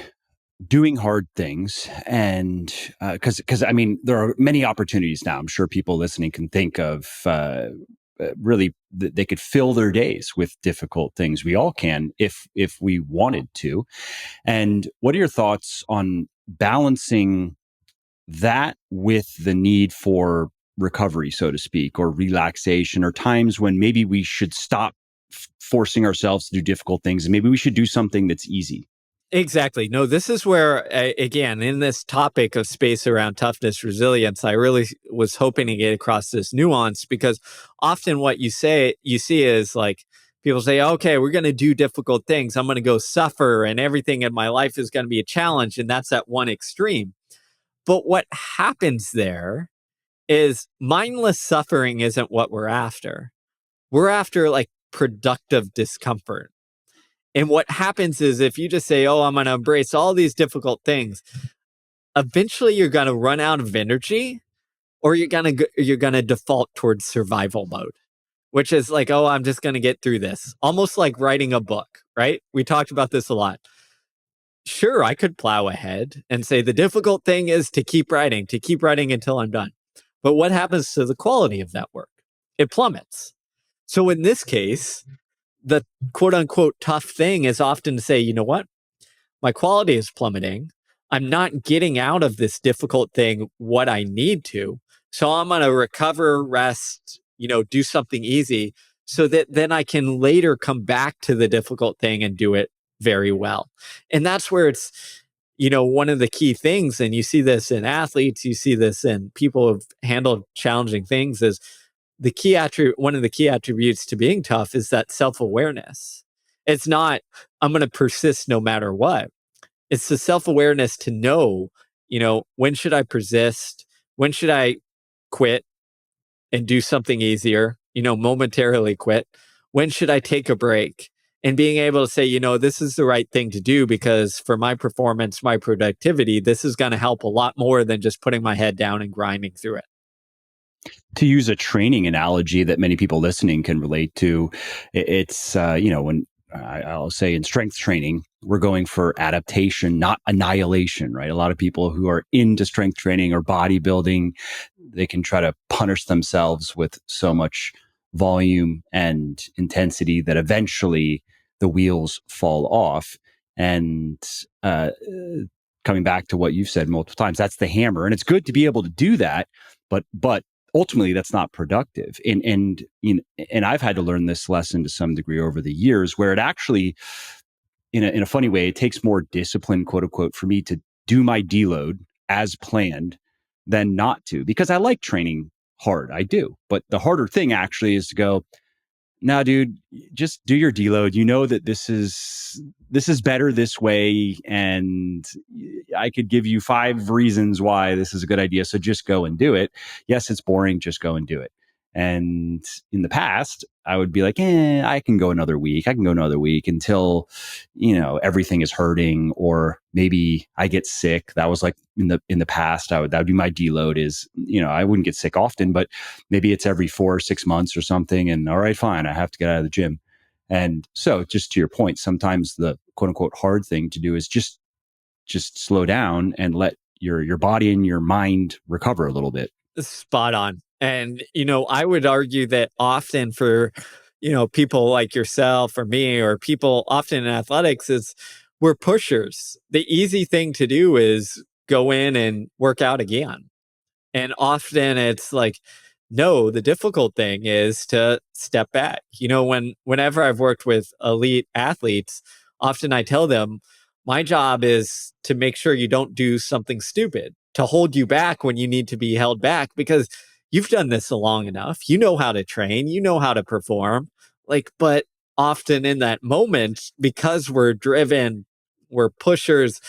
doing hard things and because I mean there are many opportunities now. I'm sure people listening can think of really they could fill their days with difficult things. We all can if we wanted to. And what are your thoughts on balancing that with the need for recovery, so to speak, or relaxation, or times when maybe we should stop forcing ourselves to do difficult things and maybe we should do something that's easy? Exactly. No, this is where, again, in this topic of space around toughness, resilience, I really was hoping to get across this nuance because often what you see is like people say, okay, we're going to do difficult things. I'm going to go suffer and everything in my life is going to be a challenge. And that's at one extreme. But what happens there is mindless suffering isn't what we're after. We're after like productive discomfort. And what happens is if you just say, oh, I'm going to embrace all these difficult things, eventually you're going to run out of energy or you're going to default towards survival mode, which is like, oh, I'm just going to get through this. Almost like writing a book, right? We talked about this a lot. Sure, I could plow ahead and say the difficult thing is to keep writing until I'm done. But what happens to the quality of that work? It plummets. So in this case, the quote unquote tough thing is often to say, you know what? My quality is plummeting. I'm not getting out of this difficult thing what I need to. So I'm going to recover, rest, do something easy so that then I can later come back to the difficult thing and do it very well. And that's where it's, one of the key things, and you see this in athletes, you see this in people who've handled challenging things, is one of the key attributes to being tough is that self-awareness. It's not, I'm going to persist no matter what. It's the self-awareness to know, when should I persist? When should I quit and do something easier, momentarily quit? When should I take a break? And being able to say, this is the right thing to do because for my performance, my productivity, this is going to help a lot more than just putting my head down and grinding through it. To use a training analogy that many people listening can relate to, it's when I'll say in strength training, we're going for adaptation, not annihilation, right? A lot of people who are into strength training or bodybuilding, they can try to punish themselves with so much volume and intensity that eventually the wheels fall off. And coming back to what you've said multiple times, that's the hammer, and it's good to be able to do that, but ultimately that's not productive. And I've had to learn this lesson to some degree over the years, where it actually, in a funny way, it takes more discipline, quote unquote, for me to do my deload as planned than not to, because I like training hard. I do. But the harder thing actually is to go, no, dude, just do your deload. You know that this is better this way, and I could give you 5 reasons why this is a good idea. So just go and do it. Yes, it's boring. Just go and do it. And in the past, I would be like, I can go another week. I can go another week until, everything is hurting, or maybe I get sick. That was like in the past, that would be my deload is, I wouldn't get sick often, but maybe it's every 4 or 6 months or something. And all right, fine, I have to get out of the gym. And so just to your point, sometimes the quote unquote hard thing to do is just slow down and let your body and your mind recover a little bit. Spot on. And, I would argue that often for, people like yourself or me or people often in athletics is we're pushers. The easy thing to do is go in and work out again. And often it's like, no, the difficult thing is to step back. Whenever I've worked with elite athletes, often I tell them, my job is to make sure you don't do something stupid. to hold you back when you need to be held back, because you've done this long enough. You know how to train, you know how to perform. But often in that moment, because we're driven, we're pushers,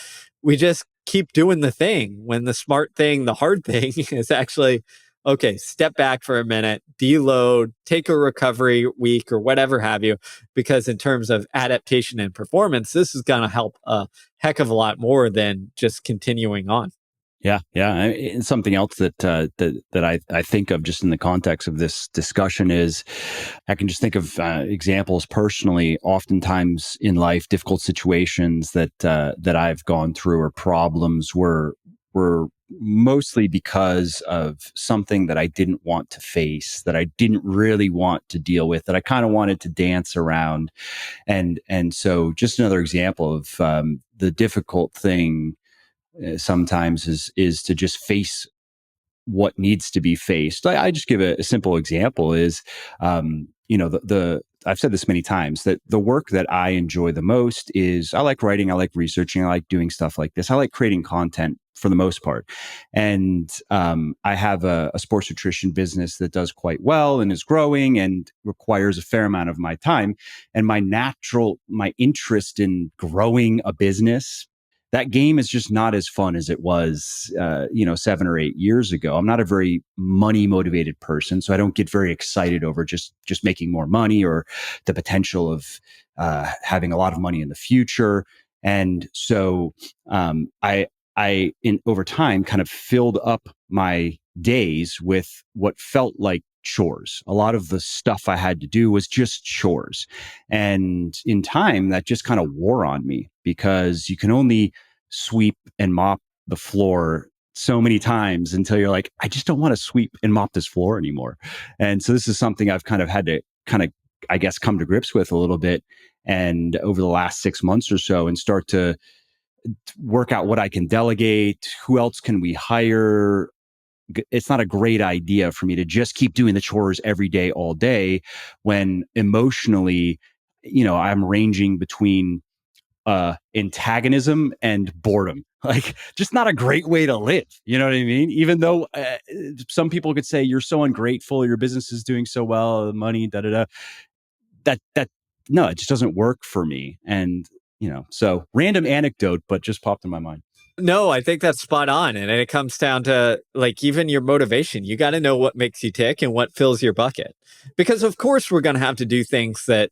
we just keep doing the thing when the smart thing, the hard thing is actually, okay, step back for a minute, deload, take a recovery week or whatever have you, because in terms of adaptation and performance, this is going to help a heck of a lot more than just continuing on. Yeah, yeah. And something else that I think of just in the context of this discussion is I can just think of examples personally. Oftentimes in life, difficult situations that I've gone through or problems were mostly because of something that I didn't want to face, that I didn't really want to deal with, that I kind of wanted to dance around, and so just another example of the difficult thing sometimes is to just face what needs to be faced. I just give a simple example is, the I've said this many times that the work that I enjoy the most is I like writing, I like researching, I like doing stuff like this. I like creating content for the most part. And I have a sports nutrition business that does quite well and is growing and requires a fair amount of my time. And my interest in growing a business, that game is just not as fun as it was, 7 or 8 years ago. I'm not a very money motivated person, so I don't get very excited over just making more money or the potential of having a lot of money in the future. And so I in over time kind of filled up my days with what felt like chores. A lot of the stuff I had to do was just chores. And in time, that just kind of wore on me because you can only sweep and mop the floor so many times until you're like, I just don't want to sweep and mop this floor anymore. And so this is something I've kind of had to kind of, I guess, come to grips with a little bit. And over the last 6 months or so, and start to work out what I can delegate, who else can we hire. It's not a great idea for me to just keep doing the chores every day, all day, when emotionally, I'm ranging between antagonism and boredom. Like, just not a great way to live. You know what I mean? Even though some people could say you're so ungrateful, your business is doing so well, the money, da da da. That no, it just doesn't work for me. And so random anecdote, but just popped in my mind. No, I think that's spot on. And it comes down to even your motivation. You got to know what makes you tick and what fills your bucket. Because, of course, we're going to have to do things that,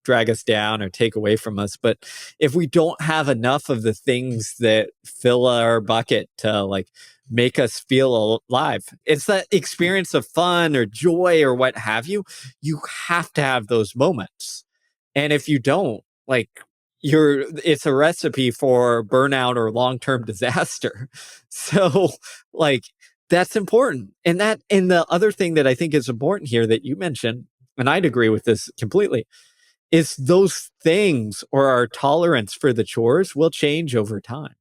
drag us down or take away from us. But if we don't have enough of the things that fill our bucket to make us feel alive, it's that experience of fun or joy or what have you. You have to have those moments. And if you don't, it's a recipe for burnout or long-term disaster. So like that's important. And the other thing that I think is important here that you mentioned, and I'd agree with this completely, is those things or our tolerance for the chores will change over time.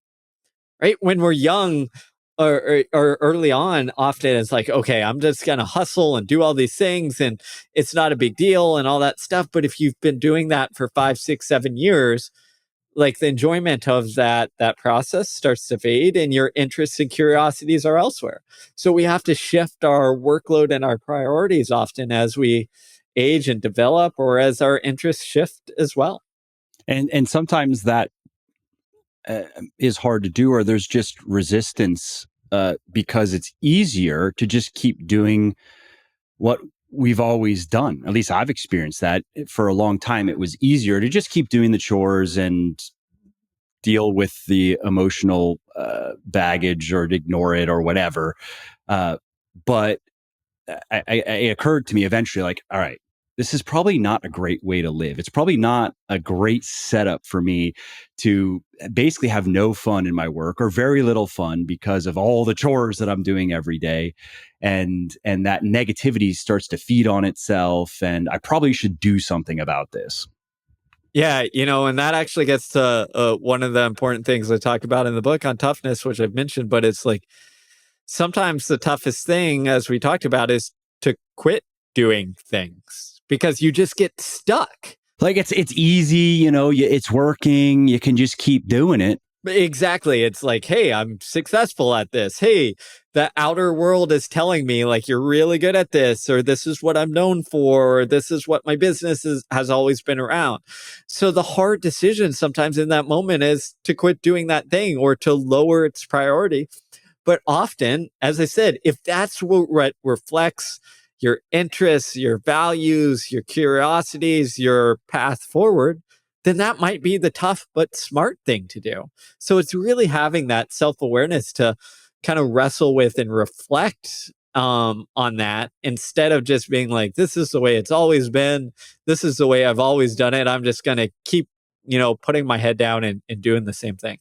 Right? When we're young or early on, often it's like, okay, I'm just gonna hustle and do all these things and it's not a big deal and all that stuff. But if you've been doing that for 5, 6, 7 years, the enjoyment of that process starts to fade and your interests and curiosities are elsewhere. So we have to shift our workload and our priorities often as we age and develop, or as our interests shift as well. And sometimes that is hard to do, or there's just resistance because it's easier to just keep doing what we've always done. At least I've experienced that for a long time. It was easier to just keep doing the chores and deal with the emotional baggage or to ignore it or whatever. But it occurred to me eventually, like, all right, this is probably not a great way to live. It's probably not a great setup for me to basically have no fun in my work or very little fun because of all the chores that I'm doing every day. And that negativity starts to feed on itself. And I probably should do something about this. Yeah, and that actually gets to one of the important things I talk about in the book on toughness, which I've mentioned, but it's sometimes the toughest thing, as we talked about, is to quit doing things because you just get stuck. Like it's easy, it's working. You can just keep doing it. Exactly. It's like, hey, I'm successful at this. Hey, the outer world is telling me like you're really good at this, or this is what I'm known for, or this is what my business has always been around. So the hard decision sometimes in that moment is to quit doing that thing or to lower its priority. But often, as I said, if that's what reflects your interests, your values, your curiosities, your path forward, then that might be the tough but smart thing to do. So it's really having that self awareness to kind of wrestle with and reflect on that instead of just being like, this is the way it's always been. This is the way I've always done it. I'm just going to keep, putting my head down and doing the same thing.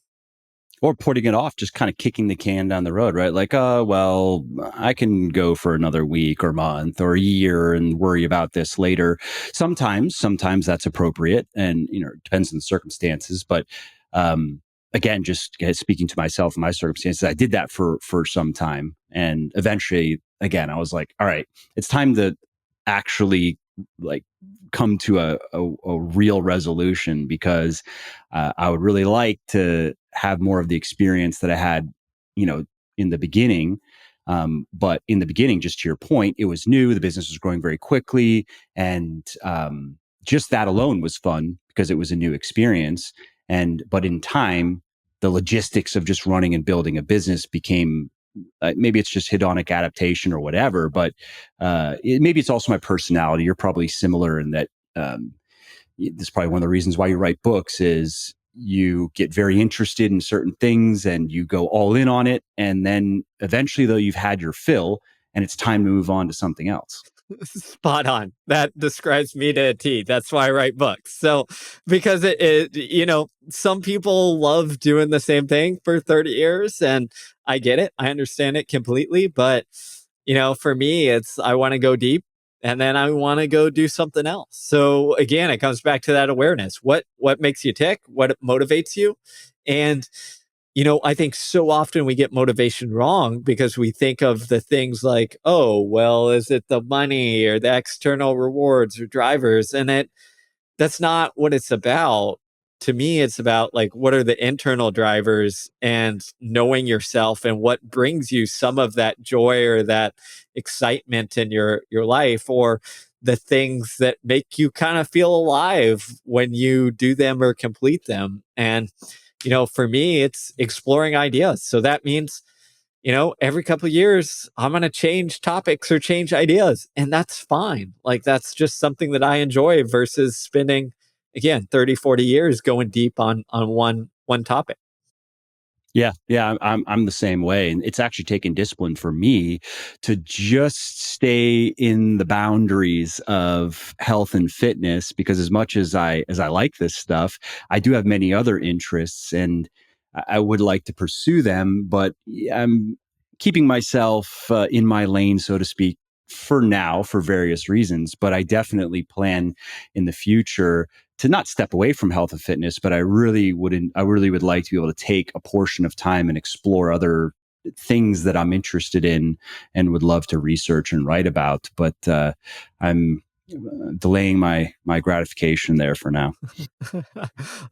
Or putting it off, just kind of kicking the can down the road, right? Like, well, I can go for another week or month or a year and worry about this later. Sometimes that's appropriate, and it depends on the circumstances. But again, just speaking to myself and my circumstances, I did that for some time, and eventually, again, I was like, all right, it's time to actually like come to a real resolution, because I would really like to have more of the experience that I had, in the beginning. But in the beginning, just to your point, it was new. The business was growing very quickly. And just that alone was fun because it was a new experience. But in time, the logistics of just running and building a business became, maybe it's just hedonic adaptation or whatever, but maybe it's also my personality. You're probably similar in that. This is probably one of the reasons why you write books is you get very interested in certain things and you go all in on it. And then eventually, though, you've had your fill and it's time to move on to something else. Spot on. That describes me to a T. That's why I write books. So, because some people love doing the same thing for 30 years, and I get it. I understand it completely. But, for me, it's I want to go deep and then I want to go do something else. So, again, it comes back to that awareness. What makes you tick? What motivates you? And I think so often we get motivation wrong because we think of the things like, oh, well, is it the money or the external rewards or drivers? And that's not what it's about. To me, it's about like what are the internal drivers and knowing yourself and what brings you some of that joy or that excitement in your life, or the things that make you kind of feel alive when you do them or complete them. And for me, it's exploring ideas. So that means, every couple of years, I'm going to change topics or change ideas. And that's fine. Like, that's just something that I enjoy versus spending, again, 30, 40 years going deep on one topic. Yeah, I'm the same way, and it's actually taken discipline for me to just stay in the boundaries of health and fitness, because as much as I like this stuff, I do have many other interests, and I would like to pursue them, but I'm keeping myself in my lane, so to speak, for now for various reasons. But I definitely plan in the future to not step away from health and fitness, but I really would like to be able to take a portion of time and explore other things that I'm interested in and would love to research and write about. But I'm delaying my gratification there for now.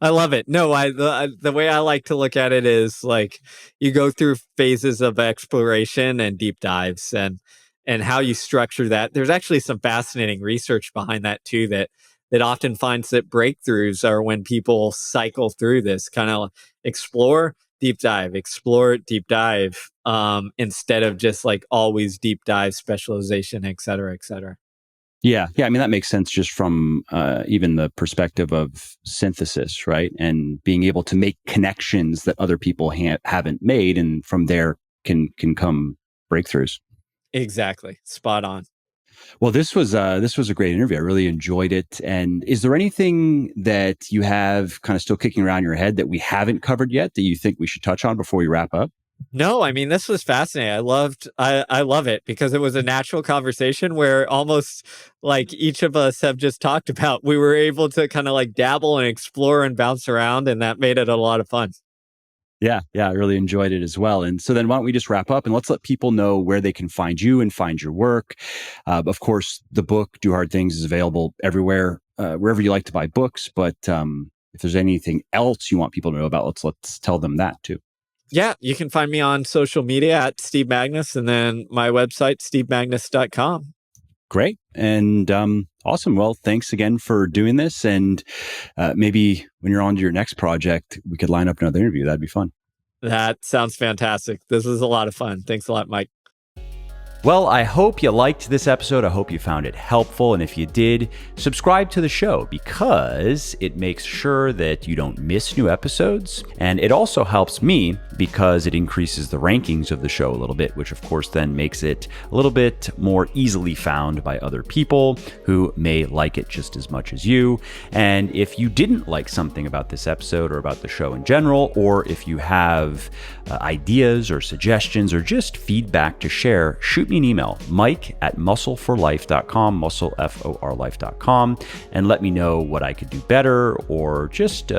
I love it. No, the way I like to look at it is like you go through phases of exploration and deep dives, and how you structure that. There's actually some fascinating research behind that too, that often finds that breakthroughs are when people cycle through this kind of explore deep dive, instead of just like always deep dive specialization, et cetera, et cetera. Yeah. I mean, that makes sense just from even the perspective of synthesis, right? And being able to make connections that other people haven't made, and from there can come breakthroughs. Exactly. Spot on. Well, this was a great interview. I really enjoyed it. And is there anything that you have kind of still kicking around your head that we haven't covered yet that you think we should touch on before we wrap up? No, I mean, this was fascinating. I love it because it was a natural conversation where almost like each of us have just talked about, we were able to kind of like dabble and explore and bounce around, and that made it a lot of fun. Yeah, I really enjoyed it as well. And so then why don't we just wrap up and let's let people know where they can find you and find your work. Of course, the book, Do Hard Things, is available everywhere, wherever you like to buy books. But if there's anything else you want people to know about, let's tell them that too. Yeah, you can find me on social media at Steve Magness, and then my website, stevemagness.com. Great. And awesome. Well, thanks again for doing this. And maybe when you're on to your next project, we could line up another interview. That'd be fun. That sounds fantastic. This was a lot of fun. Thanks a lot, Mike. Well, I hope you liked this episode. I hope you found it helpful. And if you did, subscribe to the show because it makes sure that you don't miss new episodes. And it also helps me because it increases the rankings of the show a little bit, which of course then makes it a little bit more easily found by other people who may like it just as much as you. And if you didn't like something about this episode or about the show in general, or if you have ideas or suggestions or just feedback to share, shoot me an email, mike@muscleforlife.com, muscleforlife.com, and let me know what I could do better or just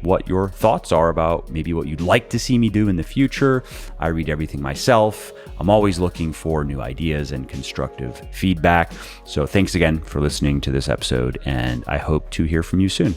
what your thoughts are about maybe what you'd like to see me do in the future. I read everything myself. I'm always looking for new ideas and constructive feedback. So thanks again for listening to this episode, and I hope to hear from you soon.